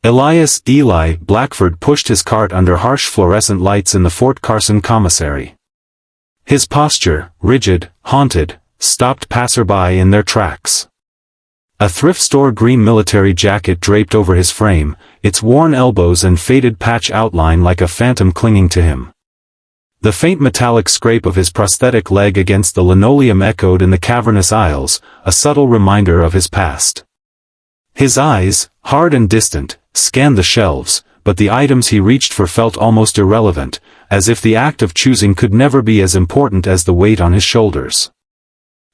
Eli Blackford pushed his cart under harsh fluorescent lights in the Fort Carson commissary. His posture, rigid, haunted, stopped passerby in their tracks. A thrift store green military jacket draped over his frame, its worn elbows and faded patch outline like a phantom clinging to him. The faint metallic scrape of his prosthetic leg against the linoleum echoed in the cavernous aisles, a subtle reminder of his past. His eyes, hard and distant, scanned the shelves, but the items he reached for felt almost irrelevant, as if the act of choosing could never be as important as the weight on his shoulders.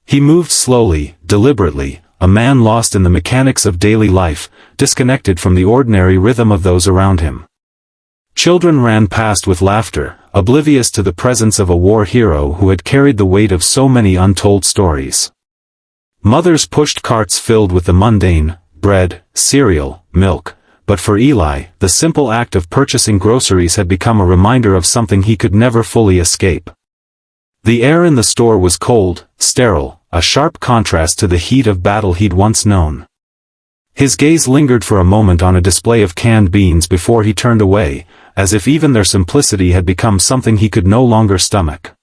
He moved slowly, deliberately, a man lost in the mechanics of daily life, disconnected from the ordinary rhythm of those around him. Children ran past with laughter, oblivious to the presence of a war hero who had carried the weight of so many untold stories. Mothers pushed carts filled with the mundane, bread, cereal, milk, but for Eli, the simple act of purchasing groceries had become a reminder of something he could never fully escape. The air in the store was cold, sterile, a sharp contrast to the heat of battle he'd once known. His gaze lingered for a moment on a display of canned beans before he turned away, as if even their simplicity had become something he could no longer stomach.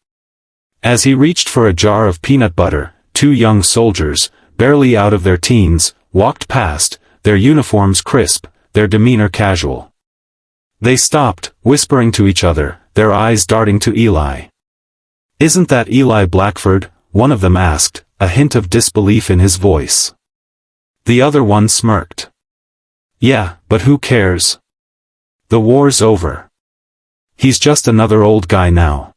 As he reached for a jar of peanut butter, two young soldiers, barely out of their teens, walked past, their uniforms crisp, their demeanor casual. They stopped, whispering to each other, their eyes darting to Eli. "Isn't that Eli Blackford?" one of them asked, a hint of disbelief in his voice. The other one smirked. "Yeah, but who cares? The war's over. He's just another old guy now."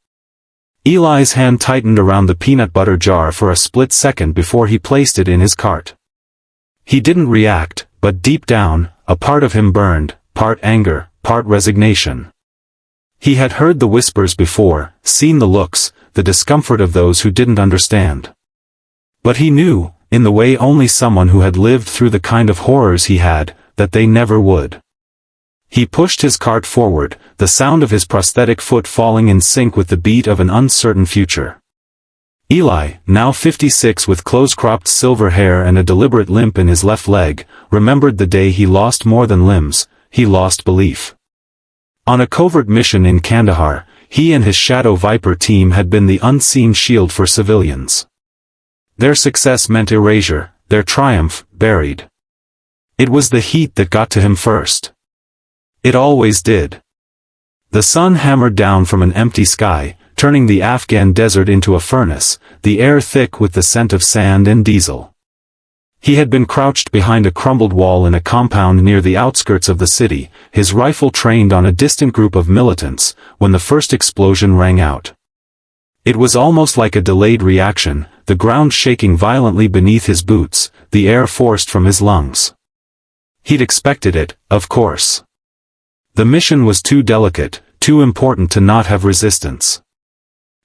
Eli's hand tightened around the peanut butter jar for a split second before he placed it in his cart. He didn't react, but deep down, a part of him burned, part anger, part resignation. He had heard the whispers before, seen the looks, the discomfort of those who didn't understand. But he knew, in the way only someone who had lived through the kind of horrors he had, that they never would. He pushed his cart forward, the sound of his prosthetic foot falling in sync with the beat of an uncertain future. Eli, now 56 with close-cropped silver hair and a deliberate limp in his left leg, remembered the day he lost more than limbs, he lost belief. On a covert mission in Kandahar, he and his Shadow Viper team had been the unseen shield for civilians. Their success meant erasure, their triumph, buried. It was the heat that got to him first. It always did. The sun hammered down from an empty sky, turning the Afghan desert into a furnace, the air thick with the scent of sand and diesel. He had been crouched behind a crumbled wall in a compound near the outskirts of the city, his rifle trained on a distant group of militants, when the first explosion rang out. It was almost like a delayed reaction, the ground shaking violently beneath his boots, the air forced from his lungs. He'd expected it, of course. The mission was too delicate, too important to not have resistance.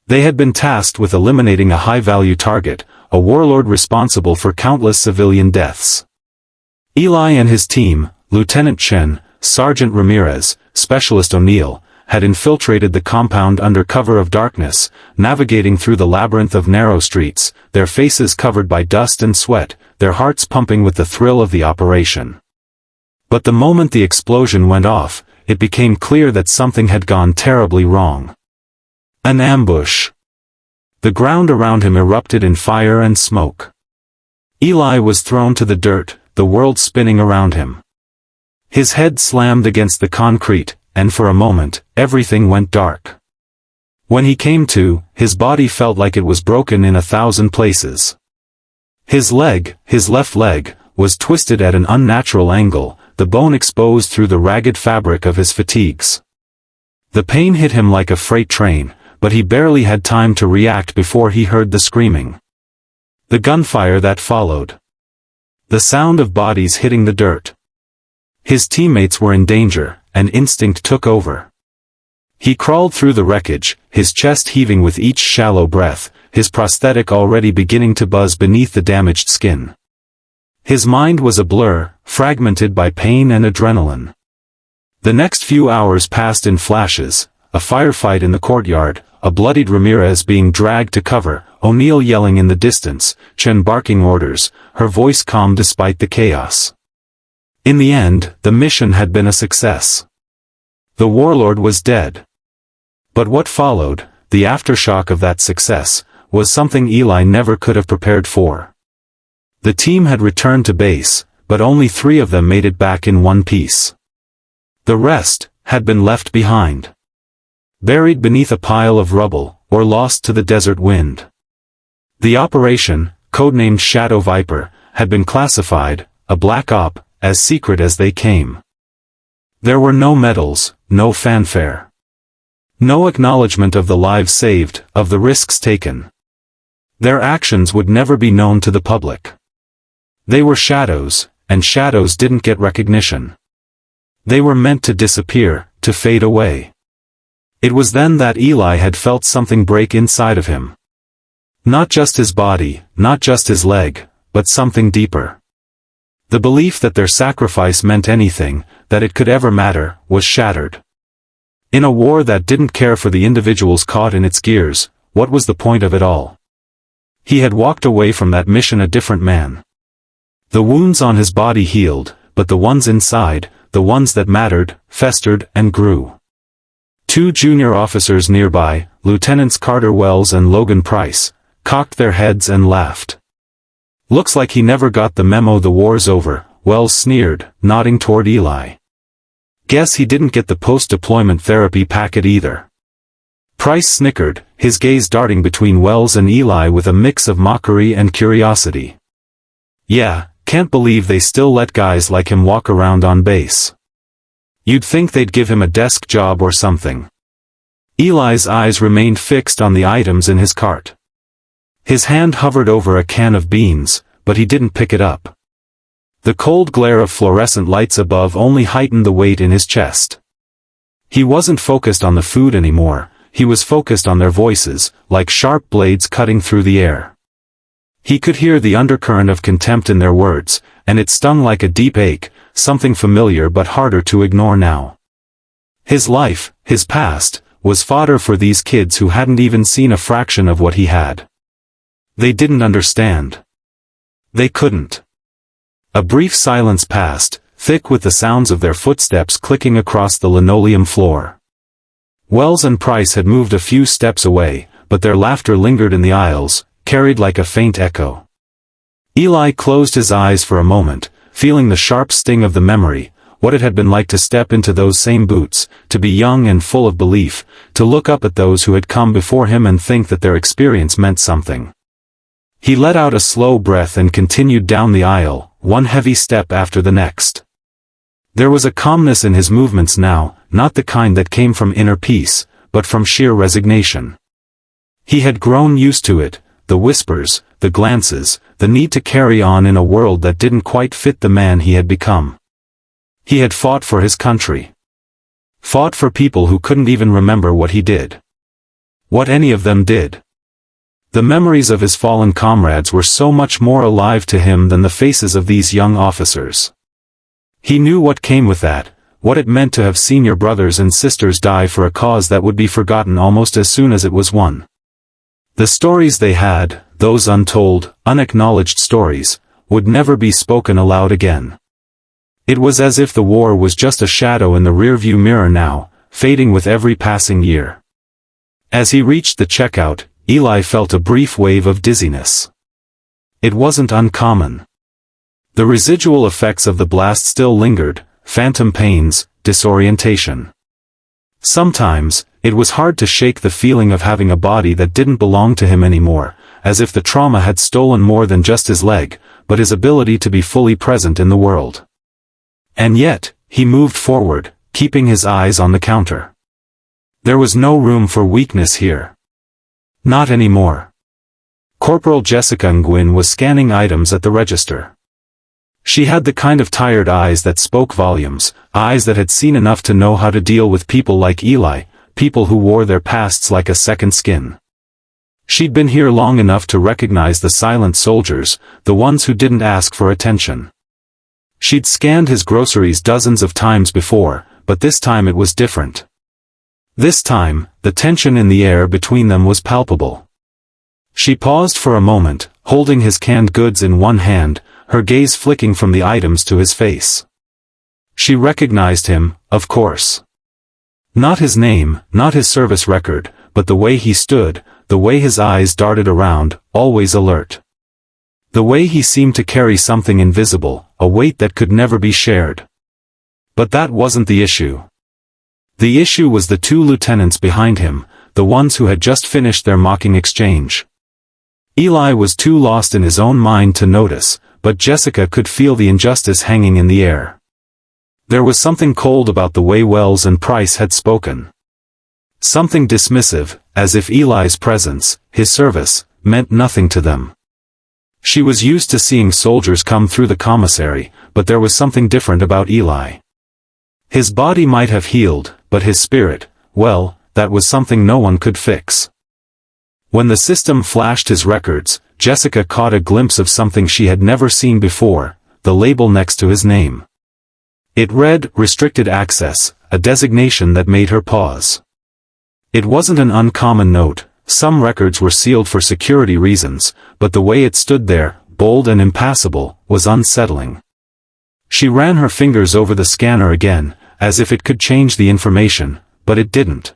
They had been tasked with eliminating a high-value target, a warlord responsible for countless civilian deaths. Eli and his team, Lieutenant Chen, Sergeant Ramirez, Specialist O'Neill, had infiltrated the compound under cover of darkness, navigating through the labyrinth of narrow streets, their faces covered by dust and sweat, their hearts pumping with the thrill of the operation. But the moment the explosion went off, it became clear that something had gone terribly wrong. An ambush. The ground around him erupted in fire and smoke. Eli was thrown to the dirt, the world spinning around him. His head slammed against the concrete, and for a moment, everything went dark. When he came to, his body felt like it was broken in 1,000 places. His left leg, was twisted at an unnatural angle, the bone exposed through the ragged fabric of his fatigues. The pain hit him like a freight train, but he barely had time to react before he heard the screaming. The gunfire that followed. The sound of bodies hitting the dirt. His teammates were in danger, and instinct took over. He crawled through the wreckage, his chest heaving with each shallow breath, his prosthetic already beginning to buzz beneath the damaged skin. His mind was a blur, fragmented by pain and adrenaline. The next few hours passed in flashes, a firefight in the courtyard, a bloodied Ramirez being dragged to cover, O'Neill yelling in the distance, Chen barking orders, her voice calm despite the chaos. In the end, the mission had been a success. The warlord was dead. But what followed, the aftershock of that success, was something Eli never could have prepared for. The team had returned to base, but only 3 of them made it back in one piece. The rest had been left behind. Buried beneath a pile of rubble, or lost to the desert wind. The operation, codenamed Shadow Viper, had been classified, a black op, as secret as they came. There were no medals, no fanfare. No acknowledgement of the lives saved, of the risks taken. Their actions would never be known to the public. They were shadows, and shadows didn't get recognition. They were meant to disappear, to fade away. It was then that Eli had felt something break inside of him. Not just his body, not just his leg, but something deeper. The belief that their sacrifice meant anything, that it could ever matter, was shattered. In a war that didn't care for the individuals caught in its gears, what was the point of it all? He had walked away from that mission a different man. The wounds on his body healed, but the ones inside, the ones that mattered, festered and grew. 2 junior officers nearby, Lieutenants Carter Wells and Logan Price, cocked their heads and laughed. "Looks like he never got the memo the war's over," Wells sneered, nodding toward Eli. "Guess he didn't get the post-deployment therapy packet either." Price snickered, his gaze darting between Wells and Eli with a mix of mockery and curiosity. "Yeah, can't believe they still let guys like him walk around on base. You'd think they'd give him a desk job or something." Eli's eyes remained fixed on the items in his cart. His hand hovered over a can of beans, but he didn't pick it up. The cold glare of fluorescent lights above only heightened the weight in his chest. He wasn't focused on the food anymore, he was focused on their voices, like sharp blades cutting through the air. He could hear the undercurrent of contempt in their words, and it stung like a deep ache, something familiar but harder to ignore now. His life, his past, was fodder for these kids who hadn't even seen a fraction of what he had. They didn't understand. They couldn't. A brief silence passed, thick with the sounds of their footsteps clicking across the linoleum floor. Wells and Price had moved a few steps away, but their laughter lingered in the aisles, carried like a faint echo. Eli closed his eyes for a moment, feeling the sharp sting of the memory, what it had been like to step into those same boots, to be young and full of belief, to look up at those who had come before him and think that their experience meant something. He let out a slow breath and continued down the aisle, one heavy step after the next. There was a calmness in his movements now, not the kind that came from inner peace, but from sheer resignation. He had grown used to it, the whispers, the glances, the need to carry on in a world that didn't quite fit the man he had become. He had fought for his country. Fought for people who couldn't even remember what he did. What any of them did. The memories of his fallen comrades were so much more alive to him than the faces of these young officers. He knew what came with that, what it meant to have seen your brothers and sisters die for a cause that would be forgotten almost as soon as it was won. The stories they had, those untold, unacknowledged stories, would never be spoken aloud again. It was as if the war was just a shadow in the rearview mirror now, fading with every passing year. As he reached the checkout, Eli felt a brief wave of dizziness. It wasn't uncommon. The residual effects of the blast still lingered, phantom pains, disorientation. Sometimes, it was hard to shake the feeling of having a body that didn't belong to him anymore, as if the trauma had stolen more than just his leg, but his ability to be fully present in the world. And yet, he moved forward, keeping his eyes on the counter. There was no room for weakness here. Not anymore. Corporal Jessica Nguyen was scanning items at the register. She had the kind of tired eyes that spoke volumes, eyes that had seen enough to know how to deal with people like Eli, people who wore their pasts like a second skin. She'd been here long enough to recognize the silent soldiers, the ones who didn't ask for attention. She'd scanned his groceries dozens of times before, but this time it was different. This time, the tension in the air between them was palpable. She paused for a moment, holding his canned goods in one hand, her gaze flicking from the items to his face. She recognized him, of course. Not his name, not his service record, but the way he stood, the way his eyes darted around, always alert. The way he seemed to carry something invisible, a weight that could never be shared. But that wasn't the issue. The issue was the two lieutenants behind him, the ones who had just finished their mocking exchange. Eli was too lost in his own mind to notice, but Jessica could feel the injustice hanging in the air. There was something cold about the way Wells and Price had spoken. Something dismissive, as if Eli's presence, his service, meant nothing to them. She was used to seeing soldiers come through the commissary, but there was something different about Eli. His body might have healed, but his spirit, well, that was something no one could fix. When the system flashed his records, Jessica caught a glimpse of something she had never seen before, the label next to his name. It read, "Restricted Access," a designation that made her pause. It wasn't an uncommon note. Some records were sealed for security reasons, but the way it stood there, bold and impassable, was unsettling. She ran her fingers over the scanner again, as if it could change the information, but it didn't.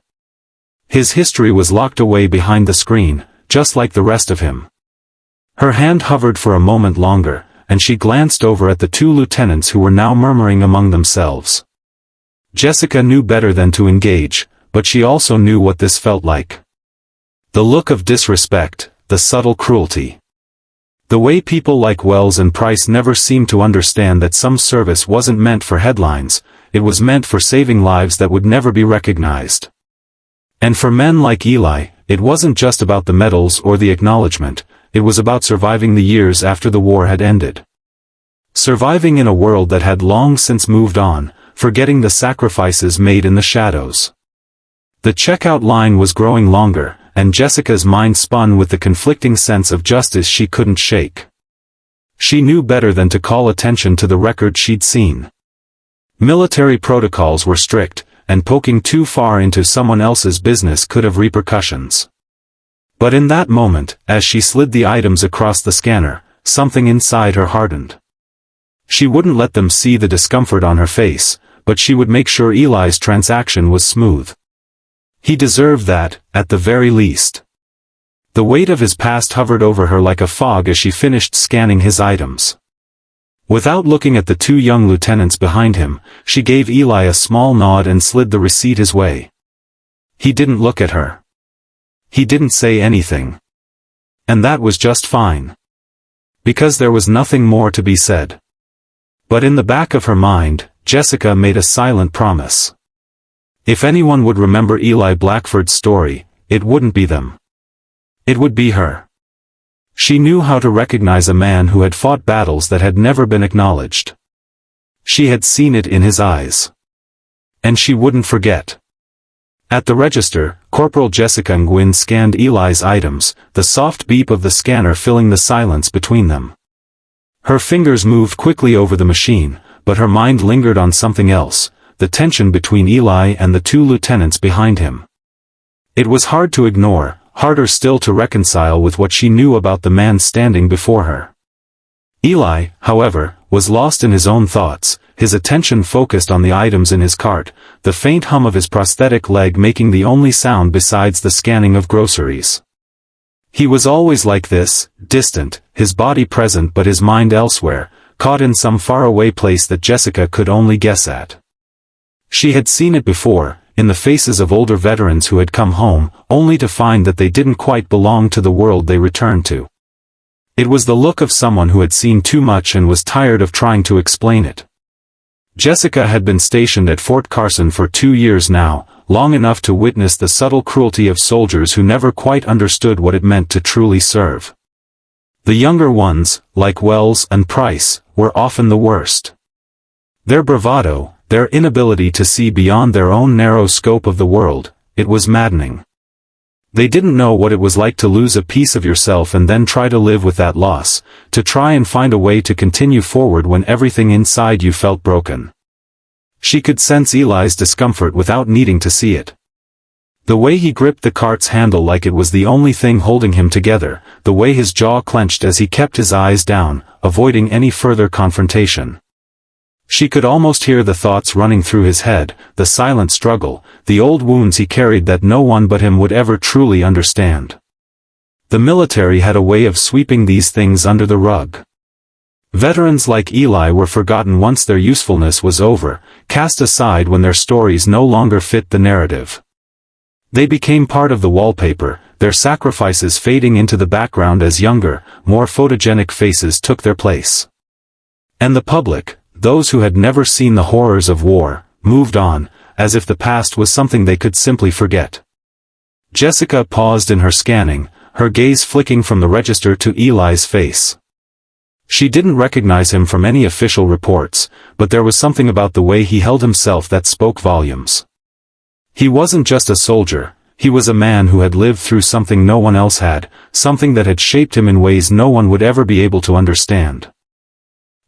His history was locked away behind the screen, just like the rest of him. Her hand hovered for a moment longer, and she glanced over at the two lieutenants who were now murmuring among themselves. Jessica knew better than to engage, but she also knew what this felt like. The look of disrespect, the subtle cruelty. The way people like Wells and Price never seemed to understand that some service wasn't meant for headlines, it was meant for saving lives that would never be recognized. And for men like Eli, it wasn't just about the medals or the acknowledgement, it was about surviving the years after the war had ended. Surviving in a world that had long since moved on, forgetting the sacrifices made in the shadows. The checkout line was growing longer, and Jessica's mind spun with the conflicting sense of justice she couldn't shake. She knew better than to call attention to the record she'd seen. Military protocols were strict, and poking too far into someone else's business could have repercussions. But in that moment, as she slid the items across the scanner, something inside her hardened. She wouldn't let them see the discomfort on her face, but she would make sure Eli's transaction was smooth. He deserved that, at the very least. The weight of his past hovered over her like a fog as she finished scanning his items. Without looking at the two young lieutenants behind him, she gave Eli a small nod and slid the receipt his way. He didn't look at her. He didn't say anything. And that was just fine. Because there was nothing more to be said. But in the back of her mind, Jessica made a silent promise. If anyone would remember Eli Blackford's story, it wouldn't be them. It would be her. She knew how to recognize a man who had fought battles that had never been acknowledged. She had seen it in his eyes. And she wouldn't forget. At the register, Corporal Jessica Nguyen scanned Eli's items, the soft beep of the scanner filling the silence between them. Her fingers moved quickly over the machine, but her mind lingered on something else, the tension between Eli and the two lieutenants behind him. It was hard to ignore, harder still to reconcile with what she knew about the man standing before her. Eli, however, was lost in his own thoughts, his attention focused on the items in his cart, the faint hum of his prosthetic leg making the only sound besides the scanning of groceries. He was always like this, distant, his body present but his mind elsewhere, caught in some faraway place that Jessica could only guess at. She had seen it before, in the faces of older veterans who had come home, only to find that they didn't quite belong to the world they returned to. It was the look of someone who had seen too much and was tired of trying to explain it. Jessica had been stationed at Fort Carson for 2 years now, long enough to witness the subtle cruelty of soldiers who never quite understood what it meant to truly serve. The younger ones, like Wells and Price, were often the worst. Their bravado, their inability to see beyond their own narrow scope of the world, it was maddening. They didn't know what it was like to lose a piece of yourself and then try to live with that loss, to try and find a way to continue forward when everything inside you felt broken. She could sense Eli's discomfort without needing to see it. The way he gripped the cart's handle like it was the only thing holding him together, the way his jaw clenched as he kept his eyes down, avoiding any further confrontation. She could almost hear the thoughts running through his head, the silent struggle, the old wounds he carried that no one but him would ever truly understand. The military had a way of sweeping these things under the rug. Veterans like Eli were forgotten once their usefulness was over, cast aside when their stories no longer fit the narrative. They became part of the wallpaper, their sacrifices fading into the background as younger, more photogenic faces took their place. And the public, those who had never seen the horrors of war, moved on, as if the past was something they could simply forget. Jessica paused in her scanning, her gaze flicking from the register to Eli's face. She didn't recognize him from any official reports, but there was something about the way he held himself that spoke volumes. He wasn't just a soldier, he was a man who had lived through something no one else had, something that had shaped him in ways no one would ever be able to understand.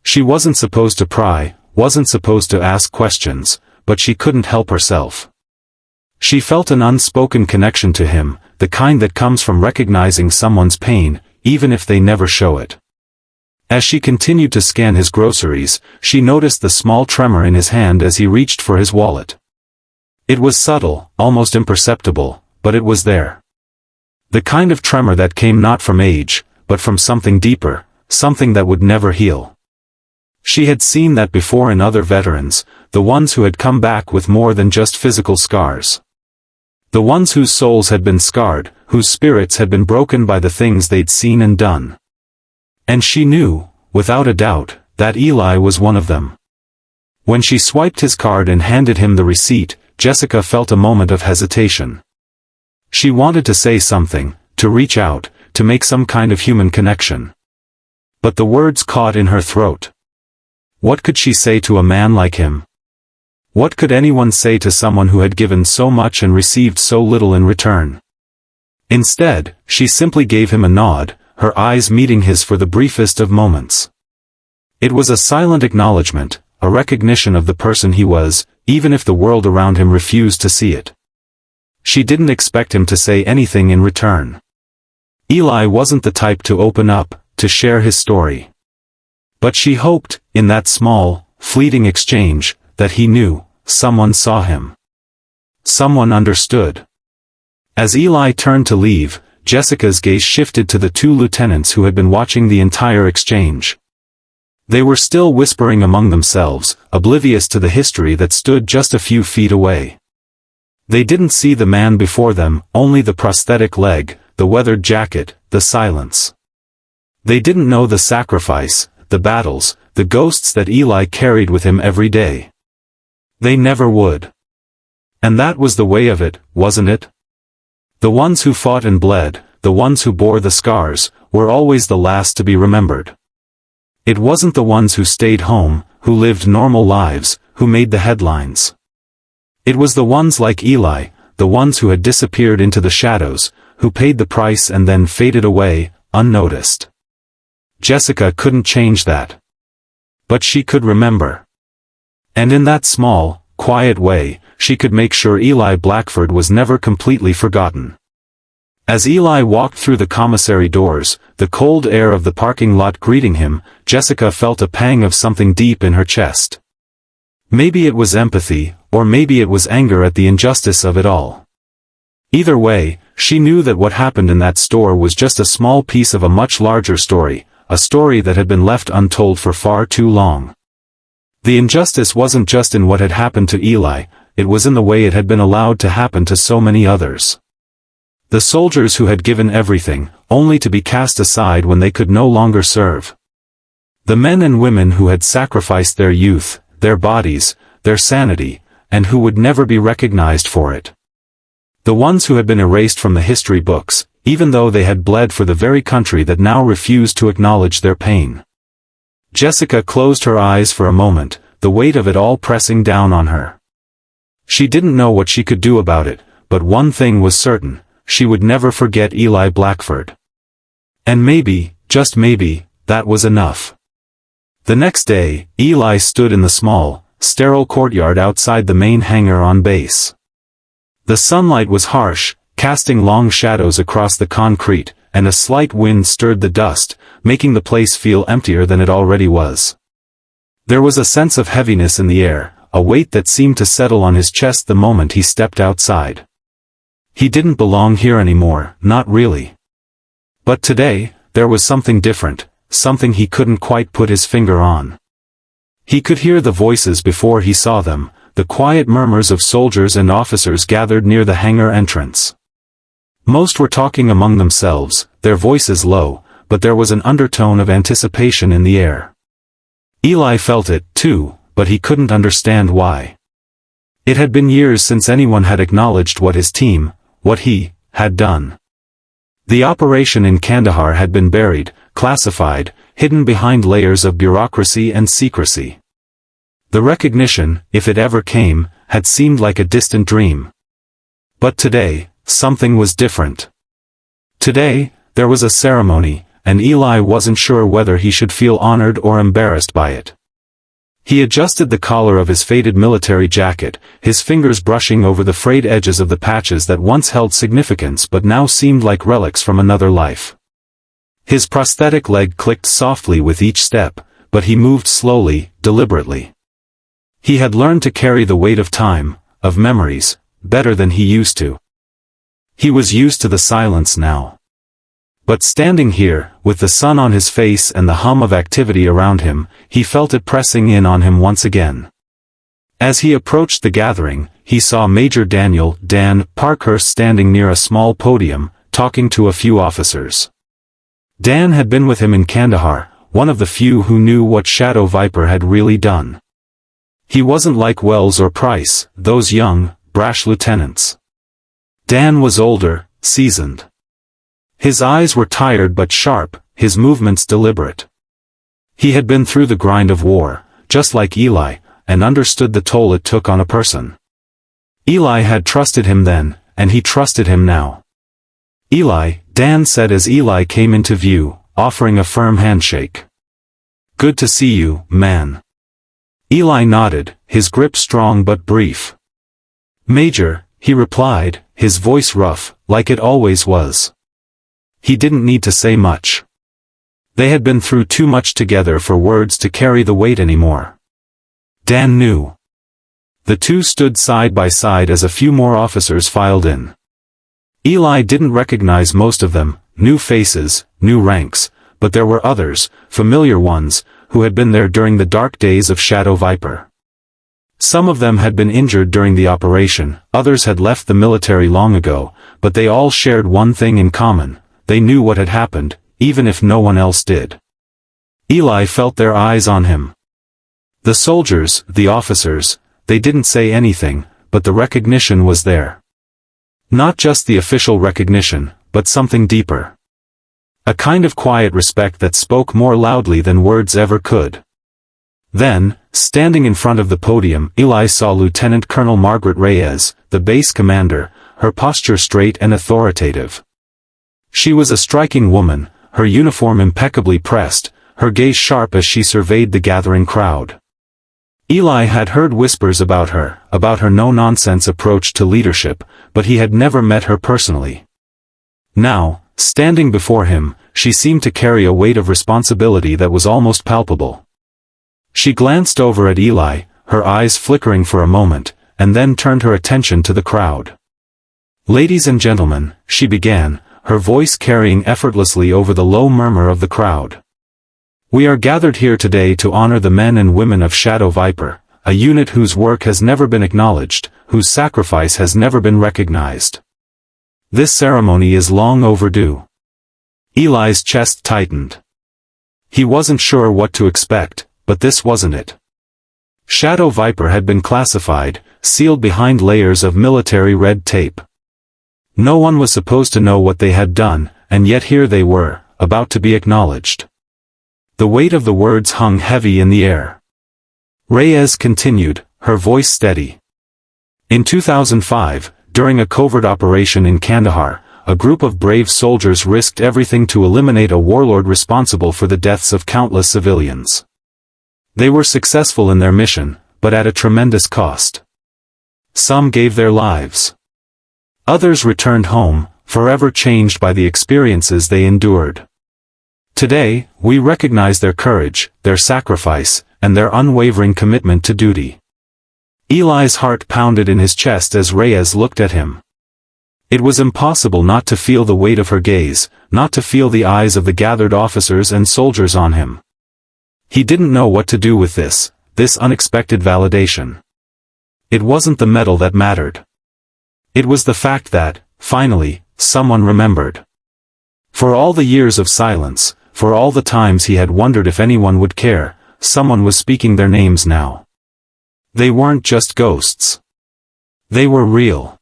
She wasn't supposed to pry, wasn't supposed to ask questions, but she couldn't help herself. She felt an unspoken connection to him, the kind that comes from recognizing someone's pain, even if they never show it. As she continued to scan his groceries, she noticed the small tremor in his hand as he reached for his wallet. It was subtle, almost imperceptible, but it was there. The kind of tremor that came not from age, but from something deeper, something that would never heal. She had seen that before in other veterans, the ones who had come back with more than just physical scars. The ones whose souls had been scarred, whose spirits had been broken by the things they'd seen and done. And she knew, without a doubt, that Eli was one of them. When she swiped his card and handed him the receipt, Jessica felt a moment of hesitation. She wanted to say something, to reach out, to make some kind of human connection. But the words caught in her throat. What could she say to a man like him? What could anyone say to someone who had given so much and received so little in return? Instead, she simply gave him a nod, her eyes meeting his for the briefest of moments. It was a silent acknowledgement, a recognition of the person he was, even if the world around him refused to see it. She didn't expect him to say anything in return. Eli wasn't the type to open up, to share his story. But she hoped, in that small, fleeting exchange, that he knew, someone saw him. Someone understood. As Eli turned to leave, Jessica's gaze shifted to the two lieutenants who had been watching the entire exchange. They were still whispering among themselves, oblivious to the history that stood just a few feet away. They didn't see the man before them, only the prosthetic leg, the weathered jacket, the silence. They didn't know the sacrifice, the battles, the ghosts that Eli carried with him every day. They never would. And that was the way of it, wasn't it? The ones who fought and bled, the ones who bore the scars, were always the last to be remembered. It wasn't the ones who stayed home, who lived normal lives, who made the headlines. It was the ones like Eli, the ones who had disappeared into the shadows, who paid the price and then faded away, unnoticed. Jessica couldn't change that. But she could remember. And in that small, quiet way, she could make sure Eli Blackford was never completely forgotten. As Eli walked through the commissary doors, the cold air of the parking lot greeting him, Jessica felt a pang of something deep in her chest. Maybe it was empathy, or maybe it was anger at the injustice of it all. Either way, she knew that what happened in that store was just a small piece of a much larger story, a story that had been left untold for far too long. The injustice wasn't just in what had happened to Eli, it was in the way it had been allowed to happen to so many others. The soldiers who had given everything, only to be cast aside when they could no longer serve. The men and women who had sacrificed their youth, their bodies, their sanity, and who would never be recognized for it. The ones who had been erased from the history books, even though they had bled for the very country that now refused to acknowledge their pain. Jessica closed her eyes for a moment, the weight of it all pressing down on her. She didn't know what she could do about it, but one thing was certain, she would never forget Eli Blackford. And maybe, just maybe, that was enough. The next day, Eli stood in the small, sterile courtyard outside the main hangar on base. The sunlight was harsh, casting long shadows across the concrete, and a slight wind stirred the dust, making the place feel emptier than it already was. There was a sense of heaviness in the air, a weight that seemed to settle on his chest the moment he stepped outside. He didn't belong here anymore, not really. But today, there was something different, something he couldn't quite put his finger on. He could hear the voices before he saw them, the quiet murmurs of soldiers and officers gathered near the hangar entrance. Most were talking among themselves, their voices low, but there was an undertone of anticipation in the air. Eli felt it, too, but he couldn't understand why. It had been years since anyone had acknowledged what his team, what he, had done. The operation in Kandahar had been buried, classified, hidden behind layers of bureaucracy and secrecy. The recognition, if it ever came, had seemed like a distant dream. But today, something was different. Today, there was a ceremony, and Eli wasn't sure whether he should feel honored or embarrassed by it. He adjusted the collar of his faded military jacket, his fingers brushing over the frayed edges of the patches that once held significance but now seemed like relics from another life. His prosthetic leg clicked softly with each step, but he moved slowly, deliberately. He had learned to carry the weight of time, of memories, better than he used to. He was used to the silence now. But standing here, with the sun on his face and the hum of activity around him, he felt it pressing in on him once again. As he approached the gathering, he saw Major Dan Parkhurst standing near a small podium, talking to a few officers. Dan had been with him in Kandahar, one of the few who knew what Shadow Viper had really done. He wasn't like Wells or Price, those young, brash lieutenants. Dan was older, seasoned. His eyes were tired but sharp, his movements deliberate. He had been through the grind of war, just like Eli, and understood the toll it took on a person. Eli had trusted him then, and he trusted him now. Eli, Dan said as Eli came into view, offering a firm handshake. Good to see you, man. Eli nodded, his grip strong but brief. Major, he replied, his voice rough, like it always was. He didn't need to say much. They had been through too much together for words to carry the weight anymore. Dan knew. The two stood side by side as a few more officers filed in. Eli didn't recognize most of them, new faces, new ranks, but there were others, familiar ones, who had been there during the dark days of Shadow Viper. Some of them had been injured during the operation, others had left the military long ago, but they all shared one thing in common. They knew what had happened, even if no one else did. Eli felt their eyes on him. The soldiers, the officers, they didn't say anything, but the recognition was there. Not just the official recognition, but something deeper. A kind of quiet respect that spoke more loudly than words ever could. Then, standing in front of the podium, Eli saw Lieutenant Colonel Margaret Reyes, the base commander, her posture straight and authoritative. She was a striking woman, her uniform impeccably pressed, her gaze sharp as she surveyed the gathering crowd. Eli had heard whispers about her no-nonsense approach to leadership, but he had never met her personally. Now, standing before him, she seemed to carry a weight of responsibility that was almost palpable. She glanced over at Eli, her eyes flickering for a moment, and then turned her attention to the crowd. Ladies and gentlemen, she began, her voice carrying effortlessly over the low murmur of the crowd. We are gathered here today to honor the men and women of Shadow Viper, a unit whose work has never been acknowledged, whose sacrifice has never been recognized. This ceremony is long overdue. Eli's chest tightened. He wasn't sure what to expect, but this wasn't it. Shadow Viper had been classified, sealed behind layers of military red tape. No one was supposed to know what they had done, and yet here they were, about to be acknowledged. The weight of the words hung heavy in the air. Reyes continued, her voice steady. In 2005, during a covert operation in Kandahar, a group of brave soldiers risked everything to eliminate a warlord responsible for the deaths of countless civilians. They were successful in their mission, but at a tremendous cost. Some gave their lives. Others returned home, forever changed by the experiences they endured. Today, we recognize their courage, their sacrifice, and their unwavering commitment to duty. Eli's heart pounded in his chest as Reyes looked at him. It was impossible not to feel the weight of her gaze, not to feel the eyes of the gathered officers and soldiers on him. He didn't know what to do with this unexpected validation. It wasn't the medal that mattered. It was the fact that, finally, someone remembered. For all the years of silence, for all the times he had wondered if anyone would care, someone was speaking their names now. They weren't just ghosts. They were real.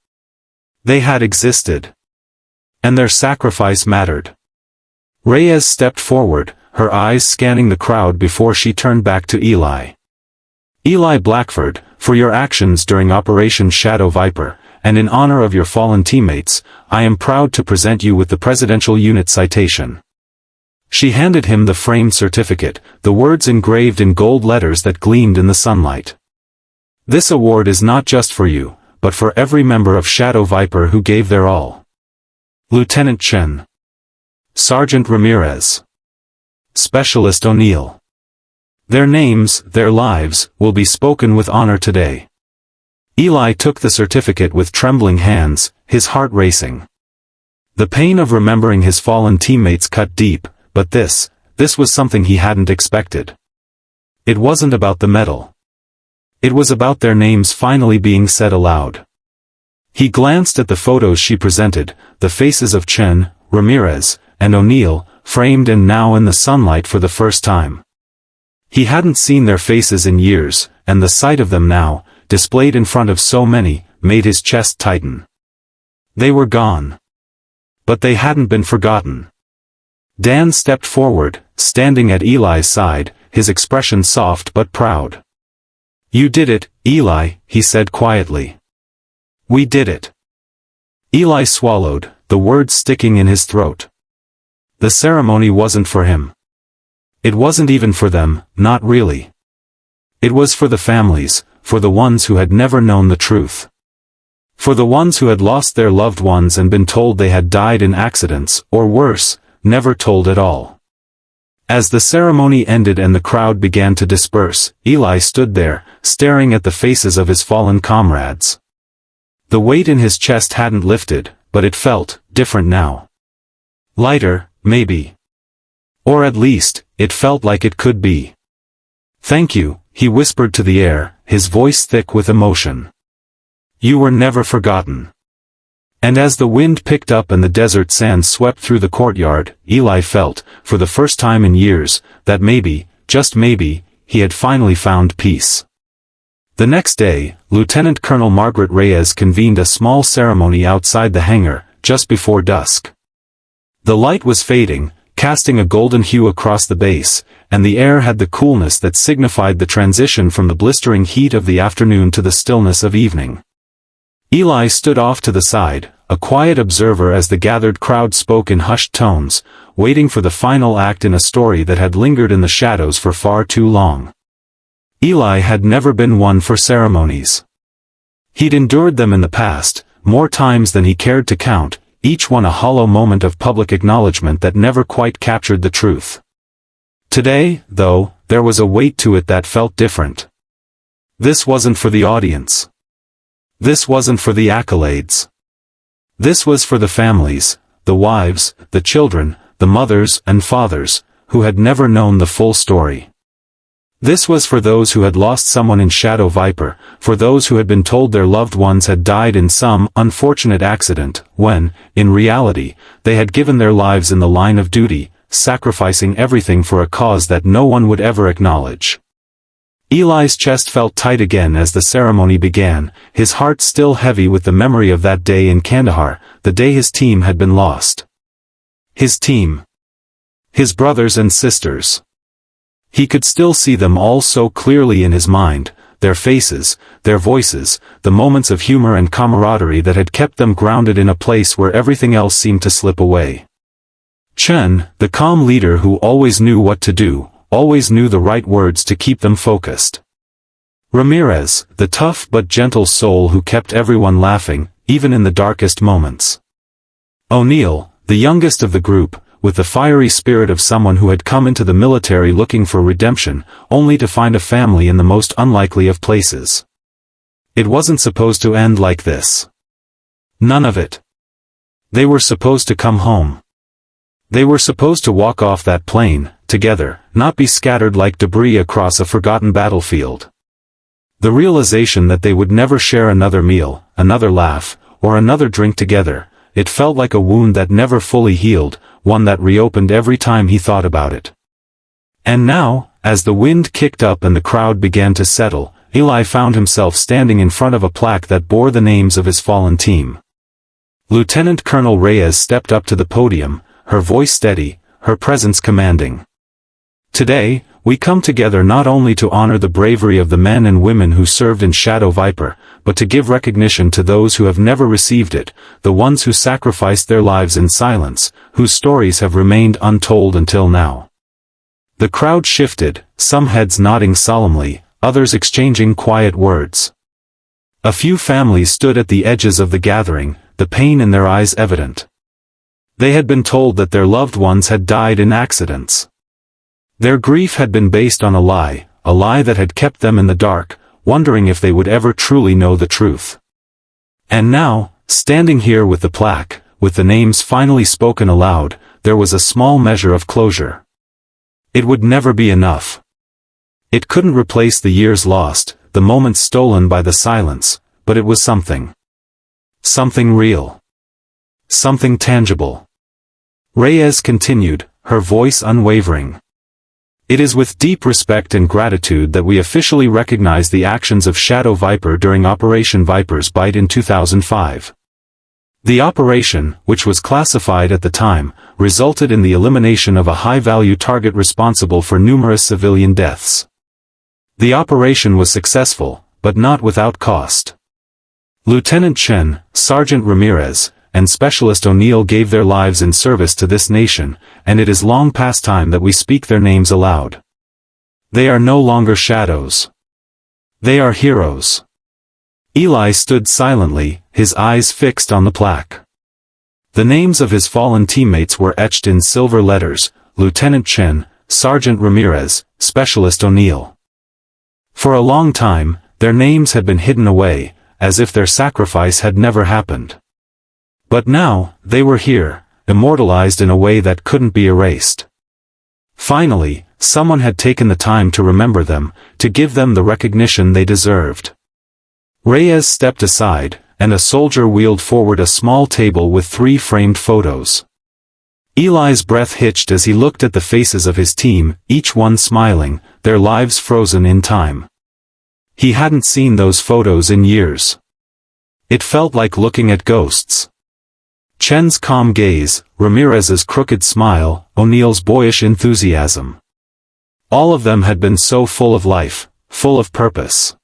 They had existed. And their sacrifice mattered. Reyes stepped forward, her eyes scanning the crowd before she turned back to Eli. Eli Blackford, for your actions during Operation Shadow Viper, and in honor of your fallen teammates, I am proud to present you with the Presidential Unit Citation. She handed him the framed certificate, the words engraved in gold letters that gleamed in the sunlight. This award is not just for you, but for every member of Shadow Viper who gave their all. Lieutenant Chen. Sergeant Ramirez. Specialist O'Neill. Their names, their lives, will be spoken with honor today. Eli took the certificate with trembling hands, his heart racing. The pain of remembering his fallen teammates cut deep, but this was something he hadn't expected. It wasn't about the medal. It was about their names finally being said aloud. He glanced at the photos she presented, the faces of Chen, Ramirez, and O'Neill, framed and now in the sunlight for the first time. He hadn't seen their faces in years, and the sight of them now, displayed in front of so many, made his chest tighten. They were gone. But they hadn't been forgotten. Dan stepped forward, standing at Eli's side, his expression soft but proud. You did it, Eli, he said quietly. We did it. Eli swallowed, the words sticking in his throat. The ceremony wasn't for him. It wasn't even for them, not really. It was for the families, for the ones who had never known the truth. For the ones who had lost their loved ones and been told they had died in accidents, or worse, never told at all. As the ceremony ended and the crowd began to disperse, Eli stood there, staring at the faces of his fallen comrades. The weight in his chest hadn't lifted, but it felt different now. Lighter, maybe. Or at least, it felt like it could be. Thank you, he whispered to the air, his voice thick with emotion. You were never forgotten. And as the wind picked up and the desert sand swept through the courtyard, Eli felt, for the first time in years, that maybe, just maybe, he had finally found peace. The next day, Lieutenant Colonel Margaret Reyes convened a small ceremony outside the hangar, just before dusk. The light was fading, casting a golden hue across the base, and the air had the coolness that signified the transition from the blistering heat of the afternoon to the stillness of evening. Eli stood off to the side, a quiet observer as the gathered crowd spoke in hushed tones, waiting for the final act in a story that had lingered in the shadows for far too long. Eli had never been one for ceremonies. He'd endured them in the past, more times than he cared to count, each one a hollow moment of public acknowledgement that never quite captured the truth. Today, though, there was a weight to it that felt different. This wasn't for the audience. This wasn't for the accolades. This was for the families, the wives, the children, the mothers and fathers, who had never known the full story. This was for those who had lost someone in Shadow Viper, for those who had been told their loved ones had died in some unfortunate accident, when, in reality, they had given their lives in the line of duty, sacrificing everything for a cause that no one would ever acknowledge. Eli's chest felt tight again as the ceremony began, his heart still heavy with the memory of that day in Kandahar, the day his team had been lost. His team. His brothers and sisters. He could still see them all so clearly in his mind, their faces, their voices, the moments of humor and camaraderie that had kept them grounded in a place where everything else seemed to slip away. Chen, the calm leader who always knew what to do, always knew the right words to keep them focused. Ramirez, the tough but gentle soul who kept everyone laughing, even in the darkest moments. O'Neill, the youngest of the group, with the fiery spirit of someone who had come into the military looking for redemption, only to find a family in the most unlikely of places. It wasn't supposed to end like this. None of it. They were supposed to come home. They were supposed to walk off that plane, together, not be scattered like debris across a forgotten battlefield. The realization that they would never share another meal, another laugh, or another drink together, it felt like a wound that never fully healed, one that reopened every time he thought about it. And now, as the wind kicked up and the crowd began to settle, Eli found himself standing in front of a plaque that bore the names of his fallen team. Lieutenant Colonel Reyes stepped up to the podium, her voice steady, her presence commanding. Today, we come together not only to honor the bravery of the men and women who served in Shadow Viper, but to give recognition to those who have never received it, the ones who sacrificed their lives in silence, whose stories have remained untold until now. The crowd shifted, some heads nodding solemnly, others exchanging quiet words. A few families stood at the edges of the gathering, the pain in their eyes evident. They had been told that their loved ones had died in accidents. Their grief had been based on a lie that had kept them in the dark, wondering if they would ever truly know the truth. And now, standing here with the plaque, with the names finally spoken aloud, there was a small measure of closure. It would never be enough. It couldn't replace the years lost, the moments stolen by the silence, but it was something. Something real. Something tangible. Reyes continued, her voice unwavering. It is with deep respect and gratitude that we officially recognize the actions of Shadow Viper during Operation Viper's Bite in 2005. The operation, which was classified at the time, resulted in the elimination of a high-value target responsible for numerous civilian deaths. The operation was successful, but not without cost. Lieutenant Chen, Sergeant Ramirez, and Specialist O'Neill gave their lives in service to this nation, and it is long past time that we speak their names aloud. They are no longer shadows. They are heroes. Eli stood silently, his eyes fixed on the plaque. The names of his fallen teammates were etched in silver letters: Lieutenant Chen, Sergeant Ramirez, Specialist O'Neill. For a long time, their names had been hidden away, as if their sacrifice had never happened. But now, they were here, immortalized in a way that couldn't be erased. Finally, someone had taken the time to remember them, to give them the recognition they deserved. Reyes stepped aside, and a soldier wheeled forward a small table with 3 framed photos. Eli's breath hitched as he looked at the faces of his team, each one smiling, their lives frozen in time. He hadn't seen those photos in years. It felt like looking at ghosts. Chen's calm gaze, Ramirez's crooked smile, O'Neill's boyish enthusiasm. All of them had been so full of life, full of purpose.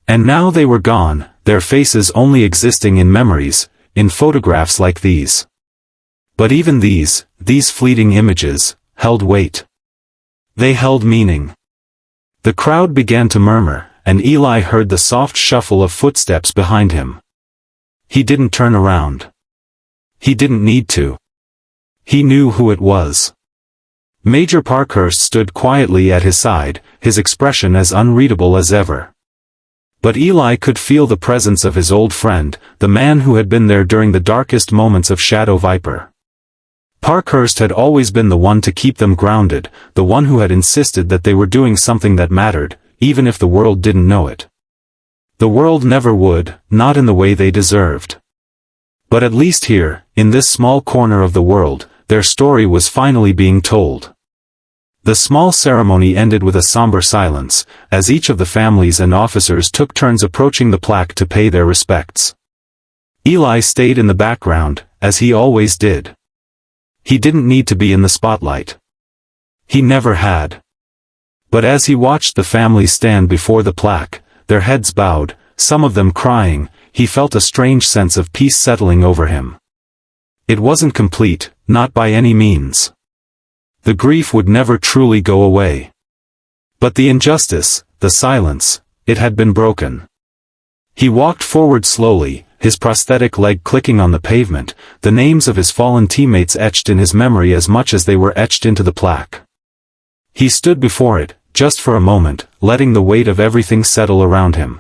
And now they were gone, their faces only existing in memories, in photographs like these. But even these fleeting images, held weight. They held meaning. The crowd began to murmur, and Eli heard the soft shuffle of footsteps behind him. He didn't turn around. He didn't need to. He knew who it was. Major Parkhurst stood quietly at his side, his expression as unreadable as ever. But Eli could feel the presence of his old friend, the man who had been there during the darkest moments of Shadow Viper. Parkhurst had always been the one to keep them grounded, the one who had insisted that they were doing something that mattered, even if the world didn't know it. The world never would, not in the way they deserved. But at least here, in this small corner of the world, their story was finally being told. The small ceremony ended with a somber silence, as each of the families and officers took turns approaching the plaque to pay their respects. Eli stayed in the background, as he always did. He didn't need to be in the spotlight. He never had. But as he watched the family stand before the plaque, their heads bowed, some of them crying, he felt a strange sense of peace settling over him. It wasn't complete, not by any means. The grief would never truly go away. But the injustice, the silence, it had been broken. He walked forward slowly, his prosthetic leg clicking on the pavement, the names of his fallen teammates etched in his memory as much as they were etched into the plaque. He stood before it, just for a moment, letting the weight of everything settle around him.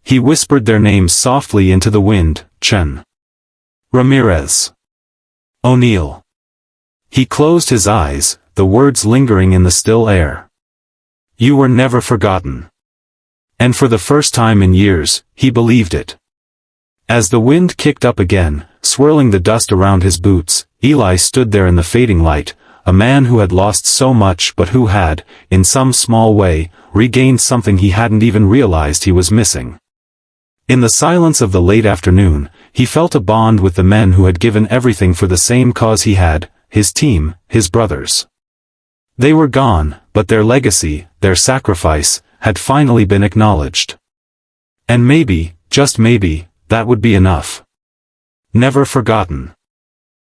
He whispered their names softly into the wind: Chen, Ramirez, O'Neill. He closed his eyes, the words lingering in the still air. You were never forgotten. And for the first time in years, he believed it. As the wind kicked up again, swirling the dust around his boots, Eli stood there in the fading light, a man who had lost so much but who had, in some small way, regained something he hadn't even realized he was missing. In the silence of the late afternoon, he felt a bond with the men who had given everything for the same cause he had, his team, his brothers. They were gone, but their legacy, their sacrifice, had finally been acknowledged. And maybe, just maybe, that would be enough. Never forgotten.